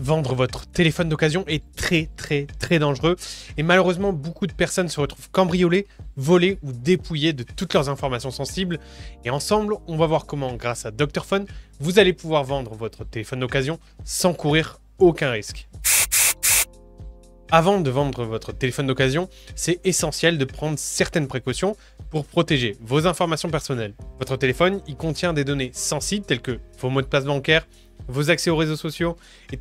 Vendre votre téléphone d'occasion est très dangereux et malheureusement beaucoup de personnes se retrouvent cambriolées, volées ou dépouillées de toutes leurs informations sensibles et ensemble on va voir comment grâce à Dr Phone vous allez pouvoir vendre votre téléphone d'occasion sans courir aucun risque. Avant de vendre votre téléphone d'occasion, c'est essentiel de prendre certaines précautions pour protéger vos informations personnelles. Votre téléphone, il contient des données sensibles telles que vos mots de passe bancaires, vos accès aux réseaux sociaux et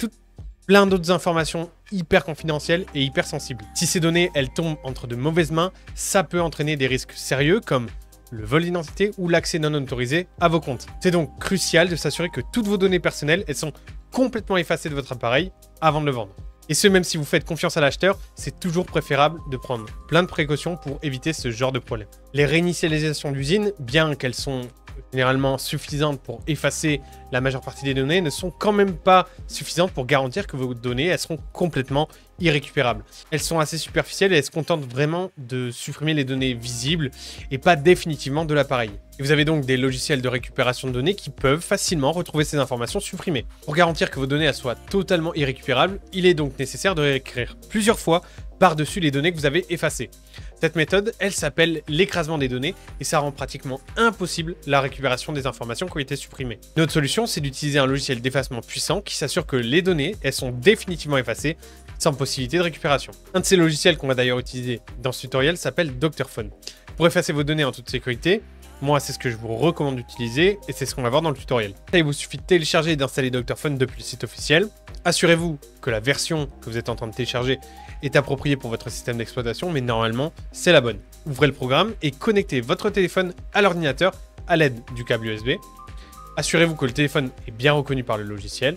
plein d'autres informations hyper confidentielles et hyper sensibles. Si ces données, elles tombent entre de mauvaises mains, ça peut entraîner des risques sérieux comme le vol d'identité ou l'accès non autorisé à vos comptes. C'est donc crucial de s'assurer que toutes vos données personnelles, elles sont complètement effacées de votre appareil avant de le vendre. Et ce, même si vous faites confiance à l'acheteur, c'est toujours préférable de prendre plein de précautions pour éviter ce genre de problème. Les réinitialisations d'usine, bien qu'elles sont généralement suffisantes pour effacer la majeure partie des données, ne sont quand même pas suffisantes pour garantir que vos données elles seront complètement irrécupérables. Elles sont assez superficielles et elles se contentent vraiment de supprimer les données visibles et pas définitivement de l'appareil. Et vous avez donc des logiciels de récupération de données qui peuvent facilement retrouver ces informations supprimées. Pour garantir que vos données elles soient totalement irrécupérables, il est donc nécessaire de réécrire plusieurs fois par-dessus les données que vous avez effacées. Cette méthode, elle s'appelle l'écrasement des données et ça rend pratiquement impossible la récupération des informations qui ont été supprimées. Notre solution, c'est d'utiliser un logiciel d'effacement puissant qui s'assure que les données, elles sont définitivement effacées sans possibilité de récupération. Un de ces logiciels qu'on va d'ailleurs utiliser dans ce tutoriel s'appelle Dr Phone. Pour effacer vos données en toute sécurité, moi, c'est ce que je vous recommande d'utiliser et c'est ce qu'on va voir dans le tutoriel. Là, il vous suffit de télécharger et d'installer Dr Phone depuis le site officiel. Assurez-vous que la version que vous êtes en train de télécharger est appropriée pour votre système d'exploitation, mais normalement, c'est la bonne. Ouvrez le programme et connectez votre téléphone à l'ordinateur à l'aide du câble USB. Assurez-vous que le téléphone est bien reconnu par le logiciel.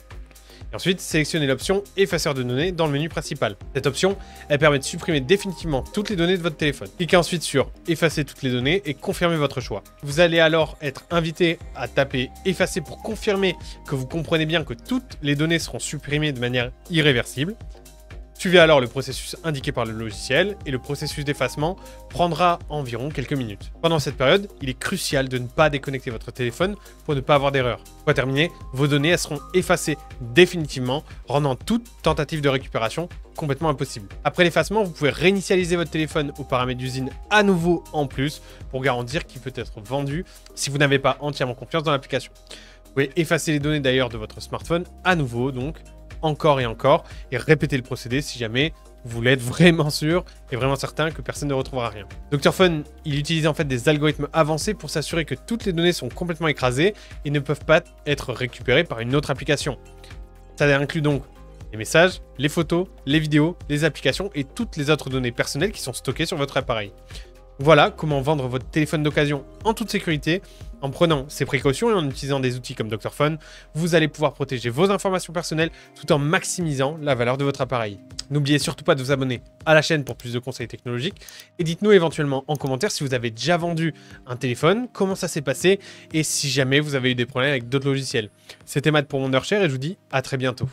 Et ensuite, sélectionnez l'option Effaceur de données dans le menu principal. Cette option, elle permet de supprimer définitivement toutes les données de votre téléphone. Cliquez ensuite sur Effacer toutes les données et confirmez votre choix. Vous allez alors être invité à taper Effacer pour confirmer que vous comprenez bien que toutes les données seront supprimées de manière irréversible. Suivez alors le processus indiqué par le logiciel et le processus d'effacement prendra environ quelques minutes. Pendant cette période, il est crucial de ne pas déconnecter votre téléphone pour ne pas avoir d'erreur. Pour terminer, vos données elles seront effacées définitivement, rendant toute tentative de récupération complètement impossible. Après l'effacement, vous pouvez réinitialiser votre téléphone aux paramètres d'usine à nouveau en plus pour garantir qu'il peut être vendu si vous n'avez pas entièrement confiance dans l'application. Vous pouvez effacer les données d'ailleurs de votre smartphone à nouveau donc encore et répéter le procédé si jamais vous voulez être vraiment sûr et vraiment certain que personne ne retrouvera rien. Dr Phone, il utilise en fait des algorithmes avancés pour s'assurer que toutes les données sont complètement écrasées et ne peuvent pas être récupérées par une autre application. Ça inclut donc les messages, les photos, les vidéos, les applications et toutes les autres données personnelles qui sont stockées sur votre appareil. Voilà comment vendre votre téléphone d'occasion en toute sécurité. En prenant ces précautions et en utilisant des outils comme Dr Phone, vous allez pouvoir protéger vos informations personnelles tout en maximisant la valeur de votre appareil. N'oubliez surtout pas de vous abonner à la chaîne pour plus de conseils technologiques et dites-nous éventuellement en commentaire si vous avez déjà vendu un téléphone, comment ça s'est passé et si jamais vous avez eu des problèmes avec d'autres logiciels. C'était Matt pour Wondershare et je vous dis à très bientôt.